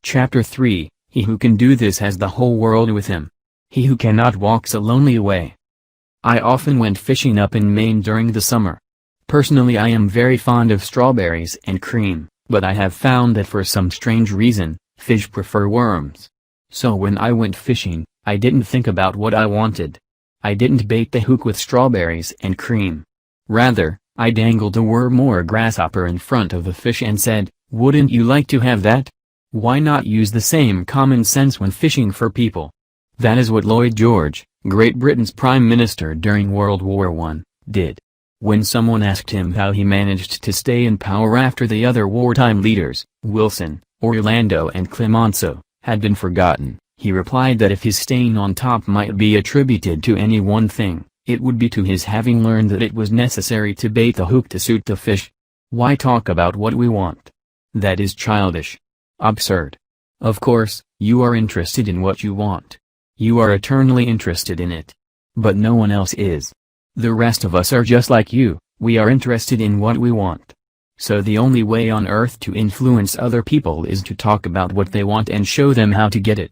Chapter 3, He who can do this has the whole world with him. He who cannot walks a lonely way. I often went fishing up in Maine during the summer. Personally, I am very fond of strawberries and cream, but I have found that for some strange reason, fish prefer worms. So when I went fishing, I didn't think about what I wanted. I didn't bait the hook with strawberries and cream. Rather, I dangled a worm or a grasshopper in front of the fish and said, "Wouldn't you like to have that?" Why not use the same common sense when fishing for people? That is what Lloyd George, Great Britain's Prime Minister during World War I, did. When someone asked him how he managed to stay in power after the other wartime leaders, Wilson, Orlando and Clemenceau, had been forgotten, he replied that if his staying on top might be attributed to any one thing, it would be to his having learned that it was necessary to bait the hook to suit the fish. Why talk about what we want? That is childish. Absurd. Of course, you are interested in what you want. You are eternally interested in it. But no one else is. The rest of us are just like you, we are interested in what we want. So the only way on earth to influence other people is to talk about what they want and show them how to get it.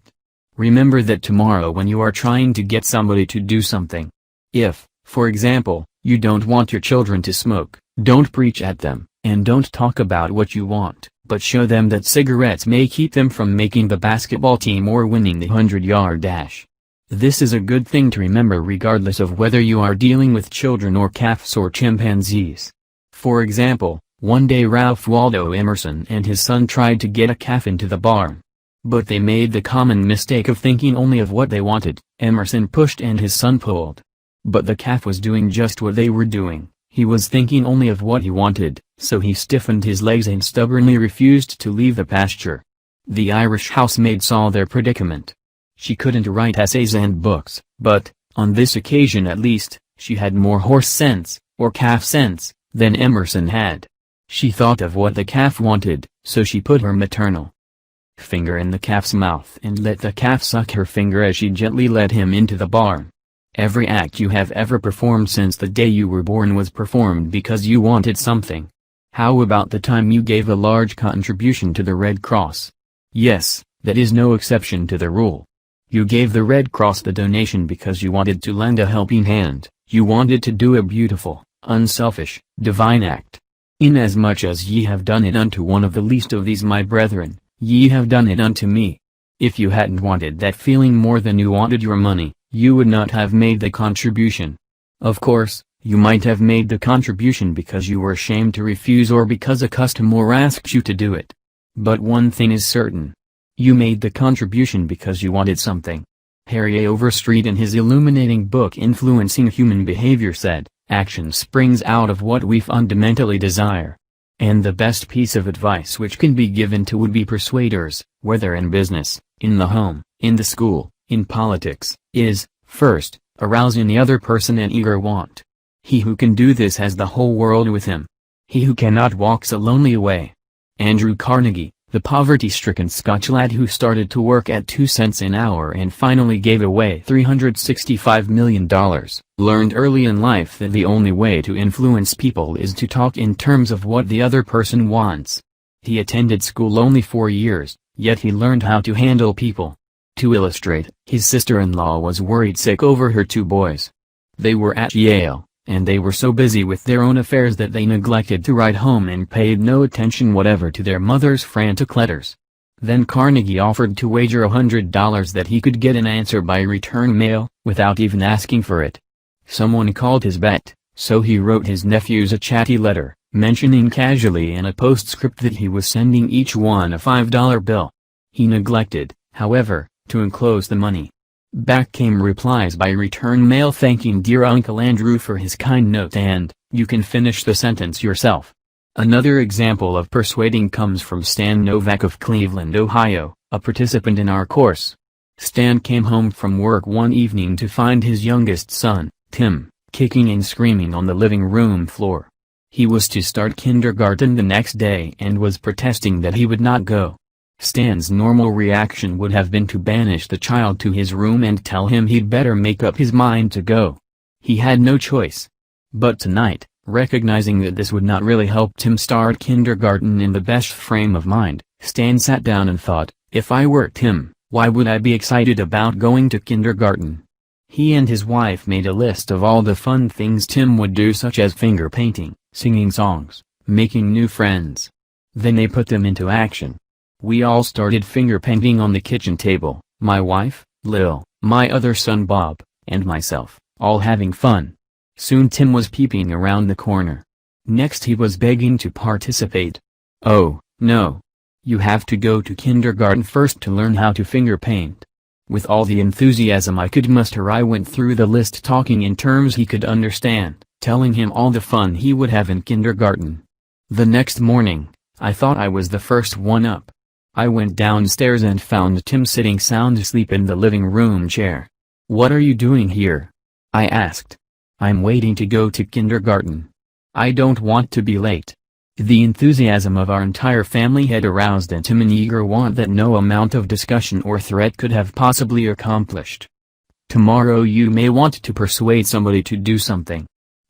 Remember that tomorrow when you are trying to get somebody to do something. If, for example, you don't want your children to smoke, don't preach at them, and don't talk about what you want, but show them that cigarettes may keep them from making the basketball team or winning the 100-yard dash. This is a good thing to remember regardless of whether you are dealing with children or calves or chimpanzees. For example, one day Ralph Waldo Emerson and his son tried to get a calf into the barn. But they made the common mistake of thinking only of what they wanted. Emerson pushed and his son pulled. But the calf was doing just what they were doing. He was thinking only of what he wanted, so he stiffened his legs and stubbornly refused to leave the pasture. The Irish housemaid saw their predicament. She couldn't write essays and books, but, on this occasion at least, she had more horse sense, or calf sense, than Emerson had. She thought of what the calf wanted, so she put her maternal finger in the calf's mouth and let the calf suck her finger as she gently led him into the barn. Every act you have ever performed since the day you were born was performed because you wanted something. How about the time you gave a large contribution to the Red Cross? Yes, that is no exception to the rule. You gave the Red Cross the donation because you wanted to lend a helping hand, you wanted to do a beautiful, unselfish, divine act. Inasmuch as ye have done it unto one of the least of these my brethren, ye have done it unto me. If you hadn't wanted that feeling more than you wanted your money, you would not have made the contribution. Of course, you might have made the contribution because you were ashamed to refuse or because a customer asked you to do it. But one thing is certain. You made the contribution because you wanted something. Harry Overstreet in his illuminating book Influencing Human Behavior said, "Action springs out of what we fundamentally desire." And the best piece of advice which can be given to would-be persuaders, whether in business, in the home, in the school, in politics, is, first, arouse in the other person an eager want. He who can do this has the whole world with him. He who cannot walks a lonely way. Andrew Carnegie, the poverty-stricken Scotch lad who started to work at 2 cents an hour and finally gave away $365 million, learned early in life that the only way to influence people is to talk in terms of what the other person wants. He attended school only 4 years, yet he learned how to handle people. To illustrate, his sister-in-law was worried sick over her 2 boys. They were at Yale, and they were so busy with their own affairs that they neglected to write home and paid no attention whatever to their mother's frantic letters. Then Carnegie offered to wager $100 that he could get an answer by return mail, without even asking for it. Someone called his bet, so he wrote his nephews a chatty letter, mentioning casually in a postscript that he was sending each one a $5 bill. He neglected, however, to enclose the money. Back came replies by return mail thanking dear Uncle Andrew for his kind note and, you can finish the sentence yourself. Another example of persuading comes from Stan Novak of Cleveland, Ohio, a participant in our course. Stan came home from work one evening to find his youngest son, Tim, kicking and screaming on the living room floor. He was to start kindergarten the next day and was protesting that he would not go. Stan's normal reaction would have been to banish the child to his room and tell him he'd better make up his mind to go. He had no choice. But tonight, recognizing that this would not really help Tim start kindergarten in the best frame of mind, Stan sat down and thought, If I were Tim, why would I be excited about going to kindergarten? He and his wife made a list of all the fun things Tim would do, such as finger painting, singing songs, making new friends. Then they put them into action. We all started finger painting on the kitchen table, my wife, Lil, my other son Bob, and myself, all having fun. Soon Tim was peeping around the corner. Next he was begging to participate. Oh, no. You have to go to kindergarten first to learn how to finger paint. With all the enthusiasm I could muster, I went through the list, talking in terms he could understand, telling him all the fun he would have in kindergarten. The next morning, I thought I was the first one up. I went downstairs and found Tim sitting sound asleep in the living room chair. "What are you doing here?" I asked. "I'm waiting to go to kindergarten. I don't want to be late." The enthusiasm of our entire family had aroused in Tim an eager want that no amount of discussion or threat could have possibly accomplished. Tomorrow you may want to persuade somebody to do something.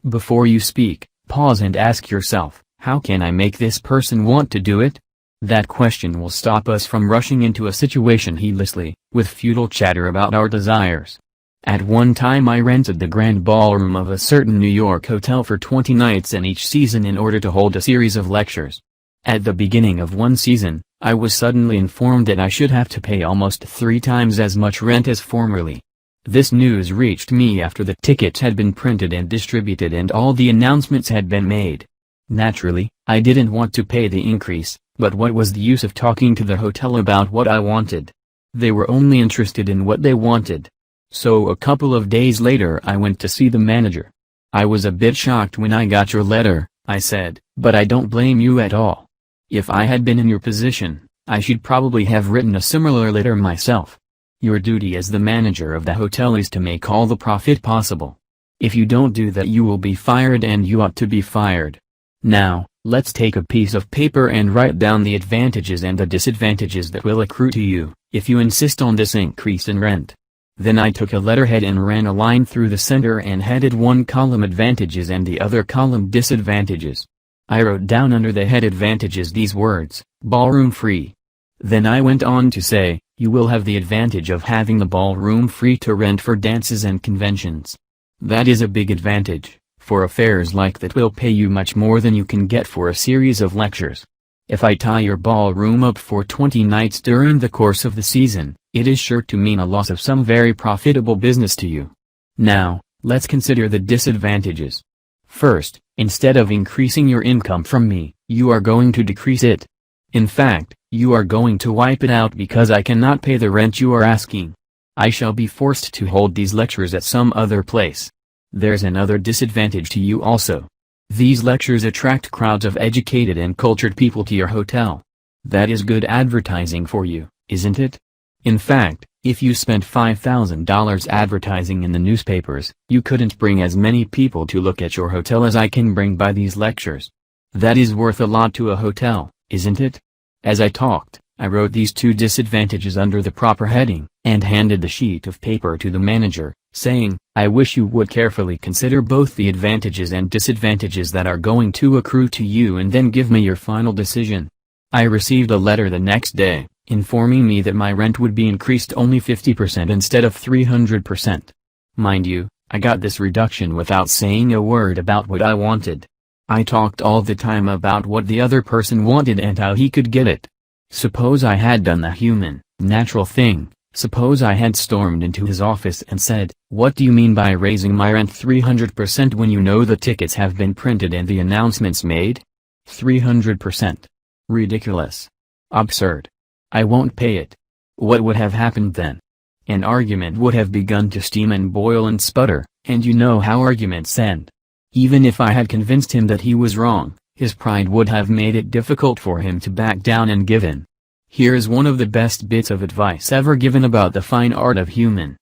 Before you speak, pause and ask yourself, how can I make this person want to do it? That question will stop us from rushing into a situation heedlessly, with futile chatter about our desires. At one time I rented the grand ballroom of a certain New York hotel for 20 nights in each season in order to hold a series of lectures. At the beginning of one season, I was suddenly informed that I should have to pay almost 3 times as much rent as formerly. This news reached me after the tickets had been printed and distributed and all the announcements had been made. Naturally, I didn't want to pay the increase, but what was the use of talking to the hotel about what I wanted? They were only interested in what they wanted. So a couple of days later I went to see the manager. "I was a bit shocked when I got your letter," I said, "but I don't blame you at all. If I had been in your position, I should probably have written a similar letter myself. Your duty as the manager of the hotel is to make all the profit possible. If you don't do that you will be fired, and you ought to be fired. Now, let's take a piece of paper and write down the advantages and the disadvantages that will accrue to you, if you insist on this increase in rent." Then I took a letterhead and ran a line through the center and headed one column advantages and the other column disadvantages. I wrote down under the head advantages these words, "ballroom free." Then I went on to say, "You will have the advantage of having the ballroom free to rent for dances and conventions. That is a big advantage, for affairs like that will pay you much more than you can get for a series of lectures. If I tie your ballroom up for 20 nights during the course of the season, it is sure to mean a loss of some very profitable business to you. Now, let's consider the disadvantages. First, instead of increasing your income from me, you are going to decrease it. In fact, you are going to wipe it out because I cannot pay the rent you are asking. I shall be forced to hold these lectures at some other place. There's another disadvantage to you also. These lectures attract crowds of educated and cultured people to your hotel. That is good advertising for you, isn't it? In fact, if you spent $5,000 advertising in the newspapers, you couldn't bring as many people to look at your hotel as I can bring by these lectures. That is worth a lot to a hotel, isn't it?" As I talked, I wrote these 2 disadvantages under the proper heading, and handed the sheet of paper to the manager, saying, "I wish you would carefully consider both the advantages and disadvantages that are going to accrue to you and then give me your final decision." I received a letter the next day, informing me that my rent would be increased only 50% instead of 300%. Mind you, I got this reduction without saying a word about what I wanted. I talked all the time about what the other person wanted and how he could get it. Suppose I had done the human, natural thing. Suppose I had stormed into his office and said, "What do you mean by raising my rent 300% when you know the tickets have been printed and the announcements made? 300%. Ridiculous. Absurd. I won't pay it." What would have happened then? An argument would have begun to steam and boil and sputter, and you know how arguments end. Even if I had convinced him that he was wrong, his pride would have made it difficult for him to back down and give in. Here is one of the best bits of advice ever given about the fine art of human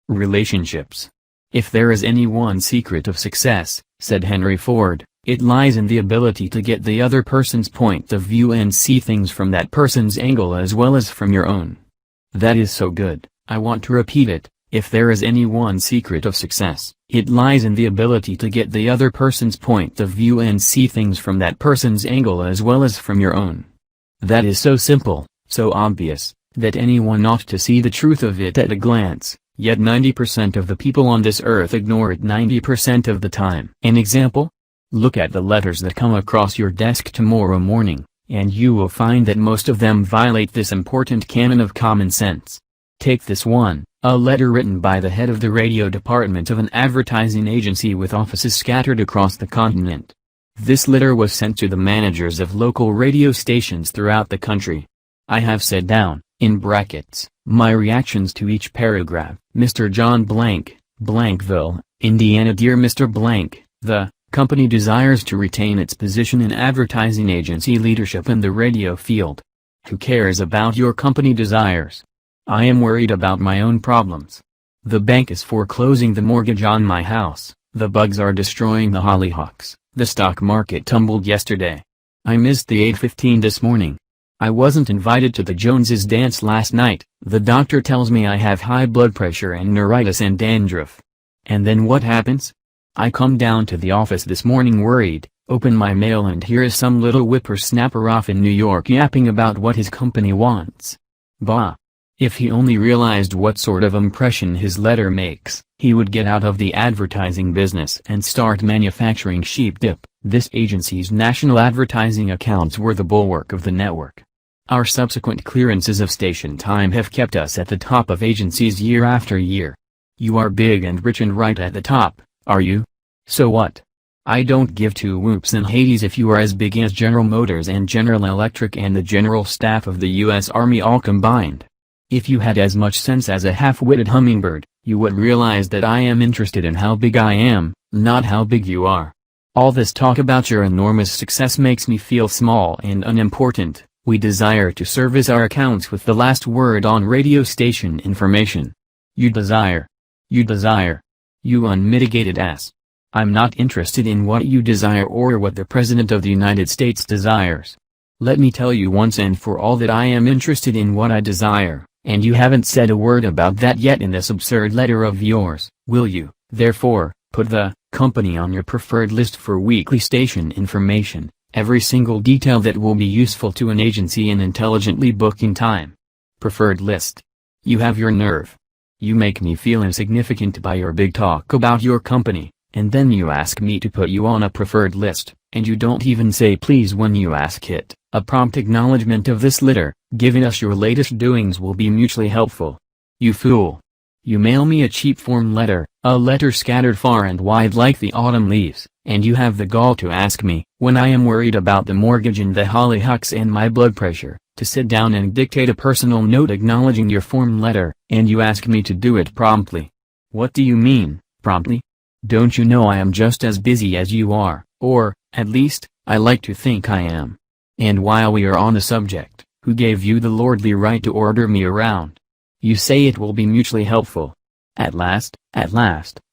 relationships. "If there is any one secret of success," said Henry Ford, "it lies in the ability to get the other person's point of view and see things from that person's angle as well as from your own." That is so good, I want to repeat it. If there is any one secret of success, it lies in the ability to get the other person's point of view and see things from that person's angle as well as from your own. That is so simple, so obvious, that anyone ought to see the truth of it at a glance, yet 90% of the people on this earth ignore it 90% of the time. An example? Look at the letters that come across your desk tomorrow morning, and you will find that most of them violate this important canon of common sense. Take this one, a letter written by the head of the radio department of an advertising agency with offices scattered across the continent. This letter was sent to the managers of local radio stations throughout the country. I have set down, in brackets, my reactions to each paragraph. Mr. John Blank, Blankville, Indiana. Dear Mr. Blank, the company desires to retain its position in advertising agency leadership in the radio field. Who cares about your company desires? I am worried about my own problems. The bank is foreclosing the mortgage on my house, the bugs are destroying the hollyhocks, the stock market tumbled yesterday. I missed the 8:15 this morning. I wasn't invited to the Joneses' dance last night. The doctor tells me I have high blood pressure and neuritis and dandruff. And then what happens? I come down to the office this morning worried, open my mail and here is some little whippersnapper off in New York yapping about what his company wants. Bah! If he only realized what sort of impression his letter makes, he would get out of the advertising business and start manufacturing sheep dip. This agency's national advertising accounts were the bulwark of the network. Our subsequent clearances of station time have kept us at the top of agencies year after year. You are big and rich and right at the top, are you? So what? I don't give two whoops in Hades if you are as big as General Motors and General Electric and the General Staff of the U.S. Army all combined. If you had as much sense as a half-witted hummingbird, you would realize that I am interested in how big I am, not how big you are. All this talk about your enormous success makes me feel small and unimportant. We desire to service our accounts with the last word on radio station information. You desire. You unmitigated ass. I'm not interested in what you desire or what the President of the United States desires. Let me tell you once and for all that I am interested in what I desire, and you haven't said a word about that yet in this absurd letter of yours, will you? Therefore, put the company on your preferred list for weekly station information, every single detail that will be useful to an agency in intelligently booking time. Preferred list. You have your nerve. You make me feel insignificant by your big talk about your company, and then you ask me to put you on a preferred list, and you don't even say please when you ask it. A prompt acknowledgement of this letter, giving us your latest doings will be mutually helpful. You fool. You mail me a cheap form letter, a letter scattered far and wide like the autumn leaves, and you have the gall to ask me, when I am worried about the mortgage and the hollyhocks and my blood pressure, to sit down and dictate a personal note acknowledging your form letter, and you ask me to do it promptly. What do you mean, promptly? Don't you know I am just as busy as you are, or, at least, I like to think I am. And while we are on the subject, who gave you the lordly right to order me around? You say it will be mutually helpful. At last,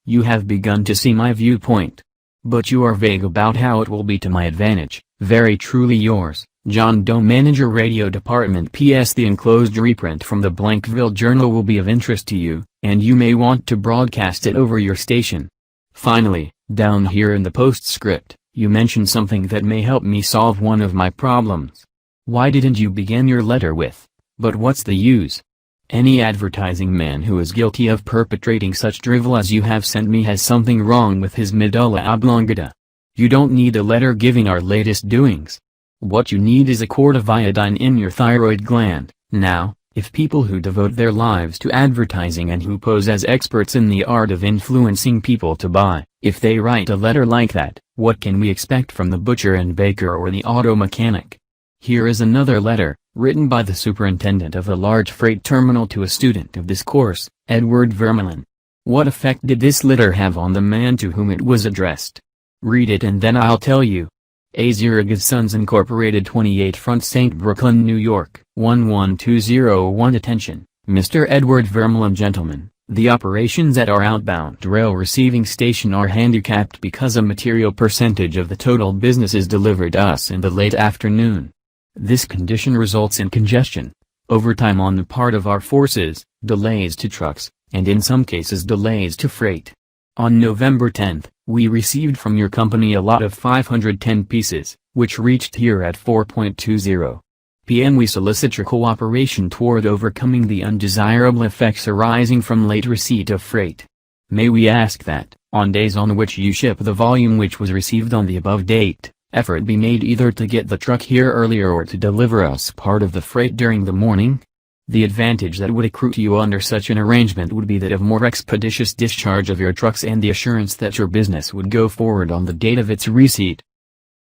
you have begun to see my viewpoint. But you are vague about how it will be to my advantage. Very truly yours, John Doe, Manager, Radio Department. P.S. The enclosed reprint from the Blankville Journal will be of interest to you, and you may want to broadcast it over your station. Finally, down here in the postscript, you mention something that may help me solve one of my problems. Why didn't you begin your letter with, "But what's the use"? Any advertising man who is guilty of perpetrating such drivel as you have sent me has something wrong with his medulla oblongata. You don't need a letter giving our latest doings. What you need is a quart of iodine in your thyroid gland. Now, if people who devote their lives to advertising and who pose as experts in the art of influencing people to buy, if they write a letter like that, what can we expect from the butcher and baker or the auto mechanic? Here is another letter, written by the superintendent of a large freight terminal to a student of this course, Edward Vermeulen. What effect did this letter have on the man to whom it was addressed? Read it and then I'll tell you. A. Zirigas Sons Incorporated, 28 Front St. Brooklyn, New York, 11201. Attention, Mr. Edward Vermeulen. Gentlemen, the operations at our outbound rail receiving station are handicapped because a material percentage of the total business is delivered us in the late afternoon. This condition results in congestion, overtime on the part of our forces, delays to trucks, and in some cases delays to freight. On November 10th, we received from your company a lot of 510 pieces, which reached here at 4.20. PM, we solicit your cooperation toward overcoming the undesirable effects arising from late receipt of freight. May we ask that, on days on which you ship the volume which was received on the above date, effort be made either to get the truck here earlier or to deliver us part of the freight during the morning? The advantage that would accrue to you under such an arrangement would be that of more expeditious discharge of your trucks and the assurance that your business would go forward on the date of its receipt.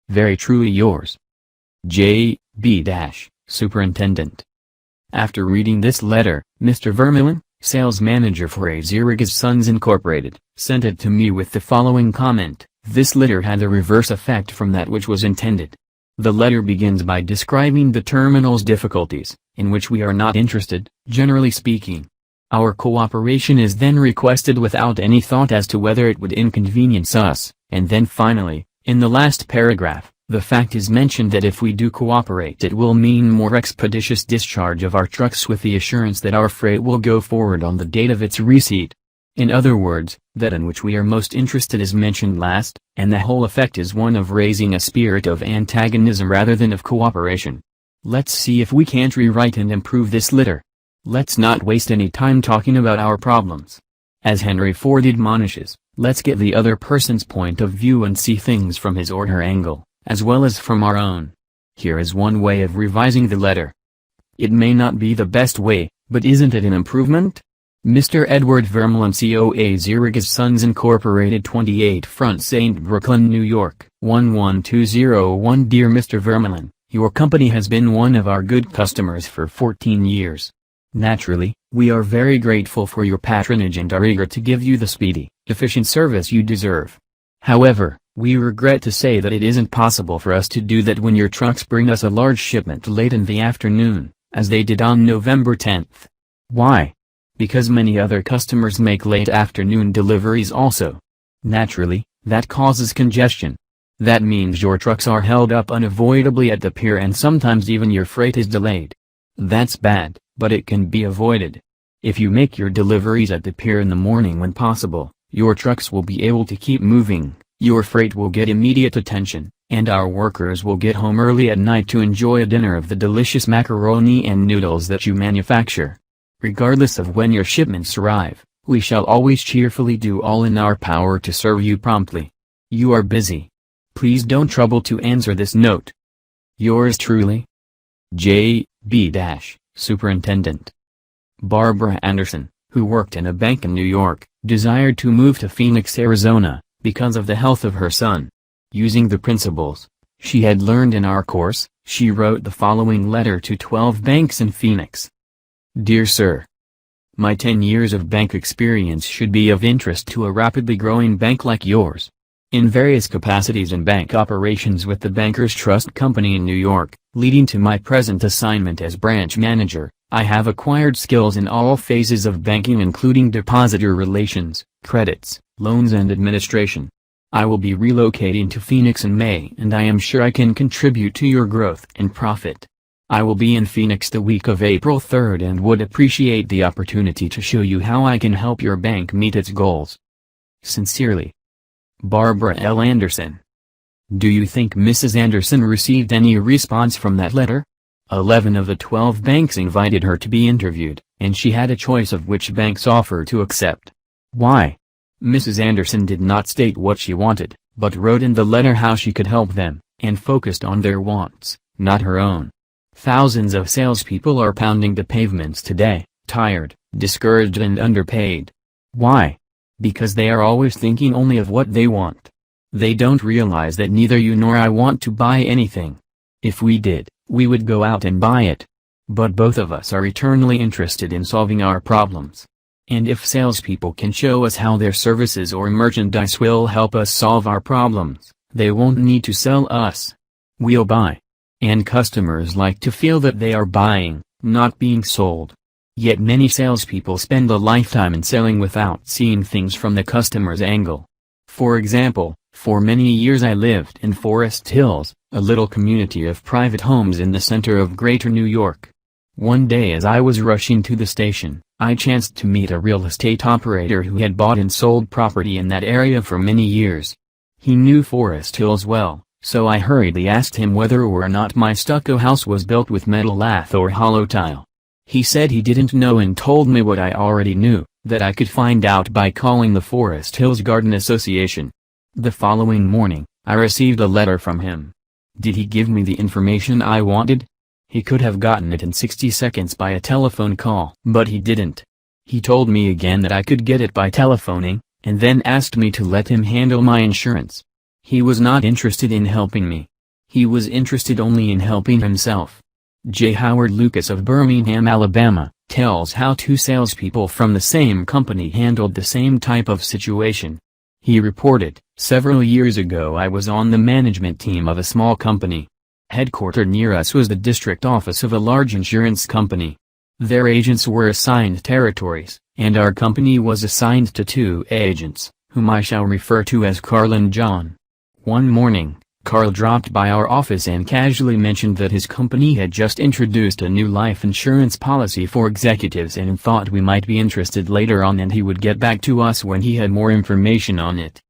Very truly yours, J. B. Superintendent. After reading this letter, Mr. Vermeulen, sales manager for Azirigas Sons Incorporated, sent it to me with the following comment: this letter had the reverse effect from that which was intended. The letter begins by describing the terminal's difficulties, in which we are not interested, generally speaking. Our cooperation is then requested without any thought as to whether it would inconvenience us, and then finally, in the last paragraph, the fact is mentioned that if we do cooperate it will mean more expeditious discharge of our trucks with the assurance that our freight will go forward on the date of its receipt. In other words, that in which we are most interested is mentioned last, and the whole effect is one of raising a spirit of antagonism rather than of cooperation. Let's see if we can't rewrite and improve this letter. Let's not waste any time talking about our problems. As Henry Ford admonishes, let's get the other person's point of view and see things from his or her angle, as well as from our own. Here is one way of revising the letter. It may not be the best way, but isn't it an improvement? Mr. Edward Vermeulen, COA, Azirigas Sons Incorporated, 28 Front St. Brooklyn, New York, 11201. Dear Mr. Vermeulen, your company has been one of our good customers for 14 years. Naturally, we are very grateful for your patronage and are eager to give you the speedy, efficient service you deserve. However, we regret to say that it isn't possible for us to do that when your trucks bring us a large shipment late in the afternoon, as they did on November 10th. Why? Because many other customers make late afternoon deliveries also. Naturally, that causes congestion. That means your trucks are held up unavoidably at the pier and sometimes even your freight is delayed. That's bad, but it can be avoided. If you make your deliveries at the pier in the morning when possible, your trucks will be able to keep moving. Your freight will get immediate attention, and our workers will get home early at night to enjoy a dinner of the delicious macaroni and noodles that you manufacture. Regardless of when your shipments arrive, we shall always cheerfully do all in our power to serve you promptly. You are busy. Please don't trouble to answer this note. Yours truly, J. B. Superintendent. Barbara Anderson, who worked in a bank in New York, desired to move to Phoenix, Arizona, because of the health of her son. Using the principles she had learned in our course, she wrote the following letter to 12 banks in Phoenix. Dear Sir, my 10 years of bank experience should be of interest to a rapidly growing bank like yours. In various capacities in bank operations with the Bankers Trust Company in New York, leading to my present assignment as branch manager, I have acquired skills in all phases of banking including depositor relations, credits, loans and administration. I will be relocating to Phoenix in May and I am sure I can contribute to your growth and profit. I will be in Phoenix the week of April 3rd and would appreciate the opportunity to show you how I can help your bank meet its goals. Sincerely, Barbara L. Anderson. Do you think Mrs. Anderson received any response from that letter? 11 of the 12 banks invited her to be interviewed, and she had a choice of which bank's offer to accept. Why? Mrs. Anderson did not state what she wanted, but wrote in the letter how she could help them, and focused on their wants, not her own. Thousands of salespeople are pounding the pavements today, tired, discouraged and underpaid. Why? Because they are always thinking only of what they want. They don't realize that neither you nor I want to buy anything. If we did, we would go out and buy it. But both of us are eternally interested in solving our problems. And if salespeople can show us how their services or merchandise will help us solve our problems, they won't need to sell us. We'll buy. And customers like to feel that they are buying, not being sold. Yet many salespeople spend a lifetime in selling without seeing things from the customer's angle. For example, for many years I lived in Forest Hills, a little community of private homes in the center of Greater New York. One day as I was rushing to the station, I chanced to meet a real estate operator who had bought and sold property in that area for many years. He knew Forest Hills well, so I hurriedly asked him whether or not my stucco house was built with metal lath or hollow tile. He said he didn't know and told me what I already knew, that I could find out by calling the Forest Hills Garden Association. The following morning, I received a letter from him. Did he give me the information I wanted? He could have gotten it in 60 seconds by a telephone call, but he didn't. He told me again that I could get it by telephoning, and then asked me to let him handle my insurance. He was not interested in helping me. He was interested only in helping himself. J. Howard Lucas of Birmingham, Alabama, tells how two salespeople from the same company handled the same type of situation. He reported, "Several years ago I was on the management team of a small company. Headquartered near us was the district office of a large insurance company. Their agents were assigned territories, and our company was assigned to two agents, whom I shall refer to as Carl and John. One morning, Carl dropped by our office and casually mentioned that his company had just introduced a new life insurance policy for executives and thought we might be interested later on, and he would get back to us when he had more information on it.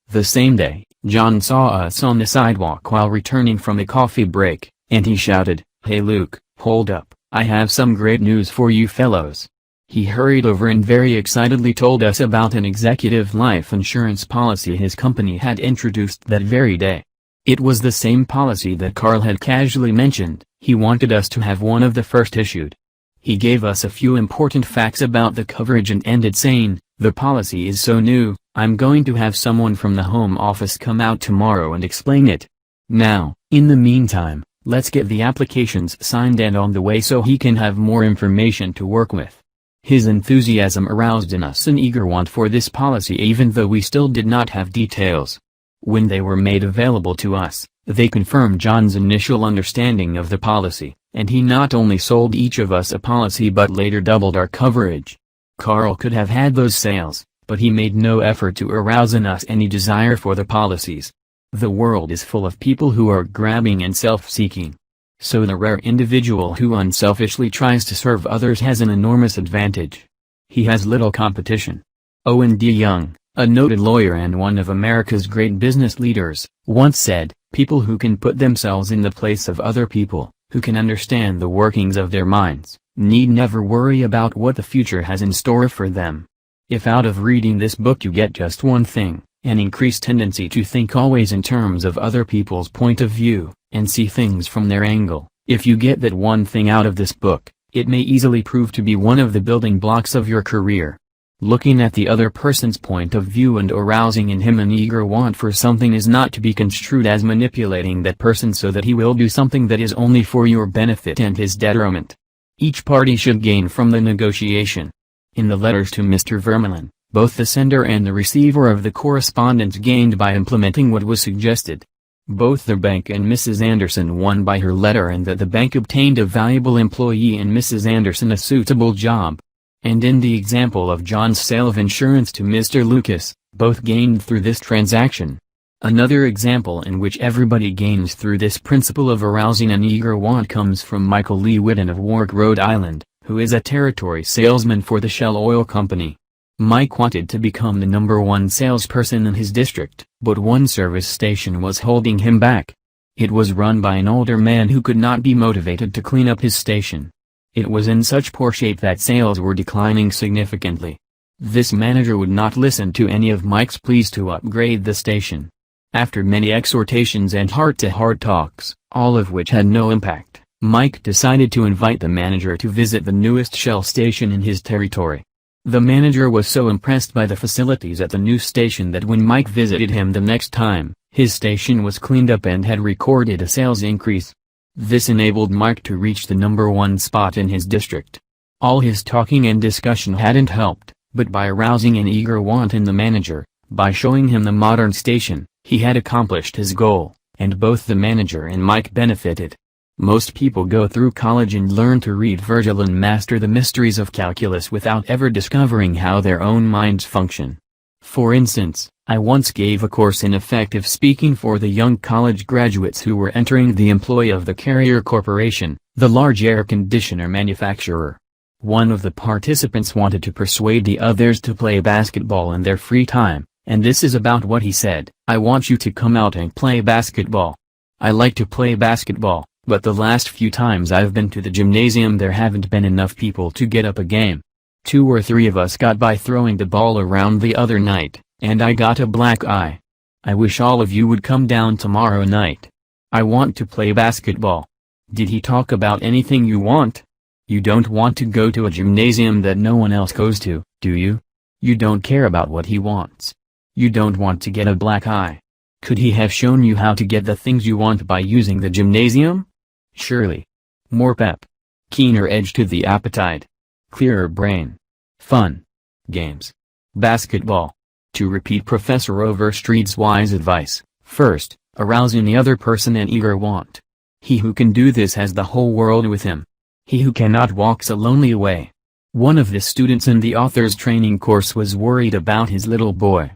The same day, John saw us on the sidewalk while returning from a coffee break, and he shouted, 'Hey Luke, hold up, I have some great news for you fellows.' He hurried over and very excitedly told us about an executive life insurance policy his company had introduced that very day. It was the same policy that Carl had casually mentioned. He wanted us to have one of the first issued. He gave us a few important facts about the coverage and ended saying, 'The policy is so new, I'm going to have someone from the home office come out tomorrow and explain it. Now, in the meantime, let's get the applications signed and on the way so he can have more information to work with.' His enthusiasm aroused in us an eager want for this policy even though we still did not have details. When they were made available to us, they confirmed John's initial understanding of the policy, and he not only sold each of us a policy but later doubled our coverage. Carl could have had those sales, but he made no effort to arouse in us any desire for the policies. The world is full of people who are grabbing and self-seeking. So the rare individual who unselfishly tries to serve others has an enormous advantage. He has little competition. Owen D. Young, a noted lawyer and one of America's great business leaders, once said, "People who can put themselves in the place of other people, who can understand the workings of their minds, need never worry about what the future has in store for them." If out of reading this book you get just one thing, an increased tendency to think always in terms of other people's point of view, and see things from their angle, if you get that one thing out of this book, it may easily prove to be one of the building blocks of your career. Looking at the other person's point of view and arousing in him an eager want for something is not to be construed as manipulating that person so that he will do something that is only for your benefit and his detriment. Each party should gain from the negotiation. In the letters to Mr. Vermeulen, both the sender and the receiver of the correspondence gained by implementing what was suggested. Both the bank and Mrs. Anderson won by her letter, and that the bank obtained a valuable employee and Mrs. Anderson a suitable job. And in the example of John's sale of insurance to Mr. Lucas, both gained through this transaction. Another example in which everybody gains through this principle of arousing an eager want comes from Michael Lee Whitten of Warwick, Rhode Island, who is a territory salesman for the Shell Oil Company. Mike wanted to become the #1 salesperson in his district, but one service station was holding him back. It was run by an older man who could not be motivated to clean up his station. It was in such poor shape that sales were declining significantly. This manager would not listen to any of Mike's pleas to upgrade the station. After many exhortations and heart-to-heart talks, all of which had no impact, Mike decided to invite the manager to visit the newest Shell station in his territory. The manager was so impressed by the facilities at the new station that when Mike visited him the next time, his station was cleaned up and had recorded a sales increase. This enabled Mike to reach the #1 spot in his district. All his talking and discussion hadn't helped, but by arousing an eager want in the manager, by showing him the modern station, he had accomplished his goal, and both the manager and Mike benefited. Most people go through college and learn to read Virgil and master the mysteries of calculus without ever discovering how their own minds function. For instance, I once gave a course in effective speaking for the young college graduates who were entering the employ of the Carrier Corporation, the large air conditioner manufacturer. One of the participants wanted to persuade the others to play basketball in their free time, And this is about what he said: "I want you to come out and play basketball. I like to play basketball, but the last few times I've been to the gymnasium there haven't been enough people to get up a game. 2 or 3 of us got by throwing the ball around the other night, and I got a black eye. I wish all of you would come down tomorrow night. I want to play basketball." Did he talk about anything you want? You don't want to go to a gymnasium that no one else goes to, do you? You don't care about what he wants. You don't want to get a black eye. Could he have shown you how to get the things you want by using the gymnasium? Surely. More pep. Keener edge to the appetite. Clearer brain. Fun. Games. Basketball. To repeat Professor Overstreet's wise advice, first, arouse in the other person an eager want. He who can do this has the whole world with him. He who cannot walks a lonely way. One of the students in the author's training course was worried about his little boy.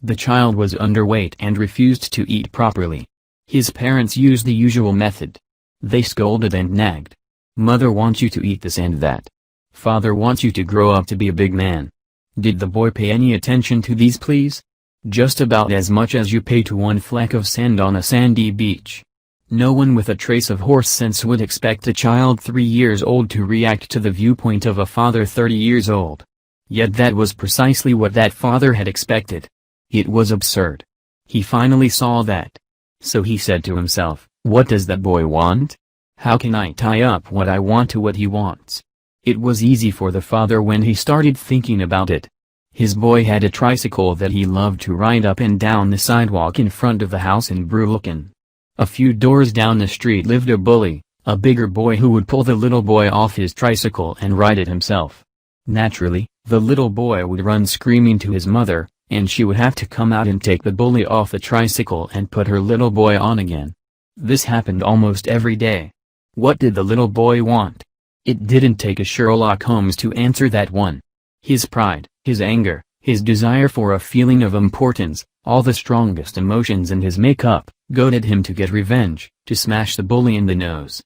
The child was underweight and refused to eat properly. His parents used the usual method. They scolded and nagged. Mother wants you to eat this and that. Father wants you to grow up to be a big man. Did the boy pay any attention to these pleas? Just about as much as you pay to one fleck of sand on a sandy beach. No one with a trace of horse sense would expect a child 3 years old to react to the viewpoint of a father 30 years old. Yet that was precisely what that father had expected. It was absurd. He finally saw that. So he said to himself, "What does that boy want? How can I tie up what I want to what he wants?" It was easy for the father when he started thinking about it. His boy had a tricycle that he loved to ride up and down the sidewalk in front of the house in Brooklyn. A few doors down the street lived a bully, a bigger boy who would pull the little boy off his tricycle and ride it himself. Naturally, the little boy would run screaming to his mother, and she would have to come out and take the bully off the tricycle and put her little boy on again. This happened almost every day. What did the little boy want? It didn't take a Sherlock Holmes to answer that one. His pride, his anger, his desire for a feeling of importance, all the strongest emotions in his makeup, goaded him to get revenge, to smash the bully in the nose.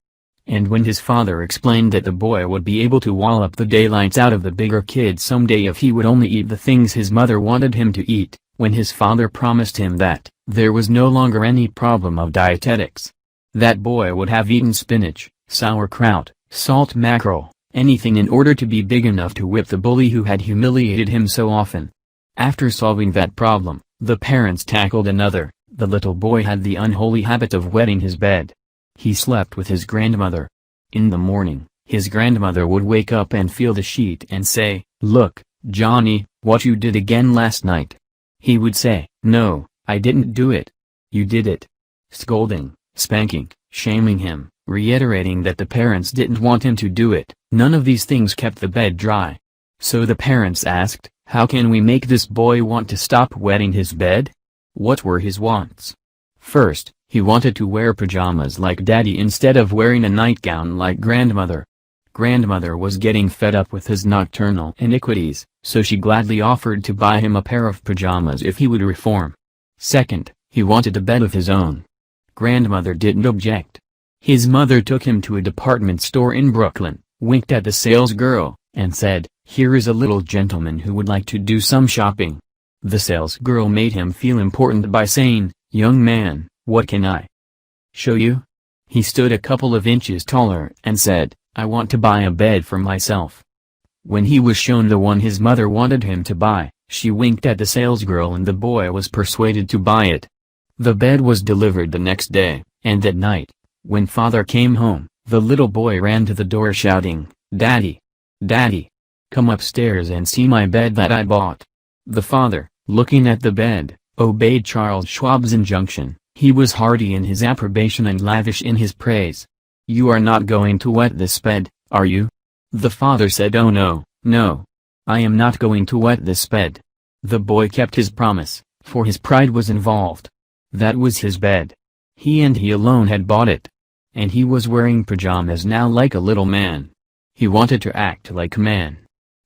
And when his father explained that the boy would be able to wallop the daylights out of the bigger kid someday if he would only eat the things his mother wanted him to eat, when his father promised him that there was no longer any problem of dietetics, that boy would have eaten spinach, sauerkraut, salt mackerel, anything in order to be big enough to whip the bully who had humiliated him so often. After solving that problem, the parents tackled another. The little boy had the unholy habit of wetting his bed. He slept with his grandmother. In the morning, his grandmother would wake up and feel the sheet and say, "Look, Johnny, what you did again last night." He would say, "No, I didn't do it." "You did it." Scolding, spanking, shaming him, reiterating that the parents didn't want him to do it. None of these things kept the bed dry. So the parents asked, "How can we make this boy want to stop wetting his bed?" What were his wants? First, he wanted to wear pajamas like Daddy instead of wearing a nightgown like Grandmother. Grandmother was getting fed up with his nocturnal iniquities, so she gladly offered to buy him a pair of pajamas if he would reform. Second, he wanted a bed of his own. Grandmother didn't object. His mother took him to a department store in Brooklyn, winked at the salesgirl, and said, "Here is a little gentleman who would like to do some shopping." The salesgirl made him feel important by saying, "Young man, what can I show you?" He stood a couple of inches taller and said, "I want to buy a bed for myself." When he was shown the one his mother wanted him to buy, she winked at the salesgirl and the boy was persuaded to buy it. The bed was delivered the next day, and that night, when father came home, the little boy ran to the door shouting, "Daddy! Daddy! Come upstairs and see my bed that I bought." The father, looking at the bed, obeyed Charles Schwab's injunction. He was hearty in his approbation and lavish in his praise. "You are not going to wet this bed, are you?" The father said, "Oh no, no. I am not going to wet this bed." The boy kept his promise, for his pride was involved. That was his bed. He and he alone had bought it. And he was wearing pajamas now like a little man. He wanted to act like a man.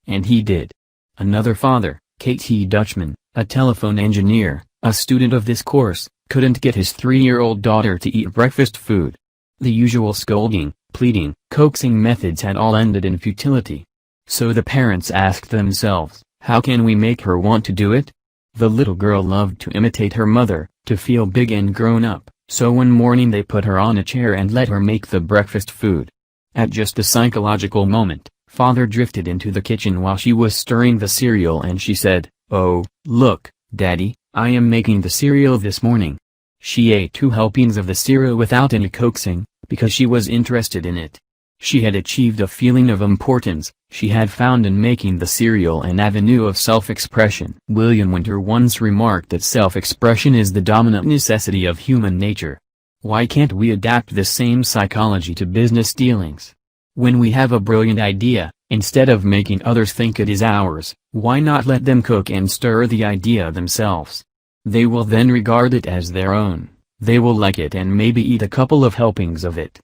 And he did. Another father, K.T. Dutchman, a telephone engineer, a student of this course, couldn't get his 3-year-old daughter to eat breakfast food. The usual scolding, pleading, coaxing methods had all ended in futility. So the parents asked themselves, "How can we make her want to do it?" The little girl loved to imitate her mother, to feel big and grown up, so one morning they put her on a chair and let her make the breakfast food. At just a psychological moment, Father drifted into the kitchen while she was stirring the cereal and she said, "Oh, look, Daddy, I am making the cereal this morning." She ate 2 helpings of the cereal without any coaxing, because she was interested in it. She had achieved a feeling of importance. She had found in making the cereal an avenue of self-expression. William Winter once remarked that self-expression is the dominant necessity of human nature. Why can't we adapt this same psychology to business dealings? When we have a brilliant idea, instead of making others think it is ours, why not let them cook and stir the idea themselves? They will then regard it as their own, they will like it and maybe eat a couple of helpings of it.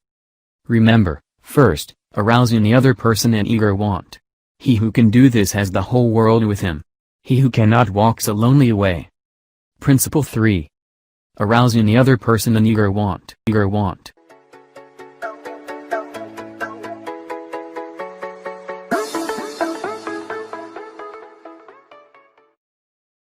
Remember, first, arouse in the other person an eager want. He who can do this has the whole world with him. He who cannot walks a lonely way. Principle 3. Arouse in the other person an eager want.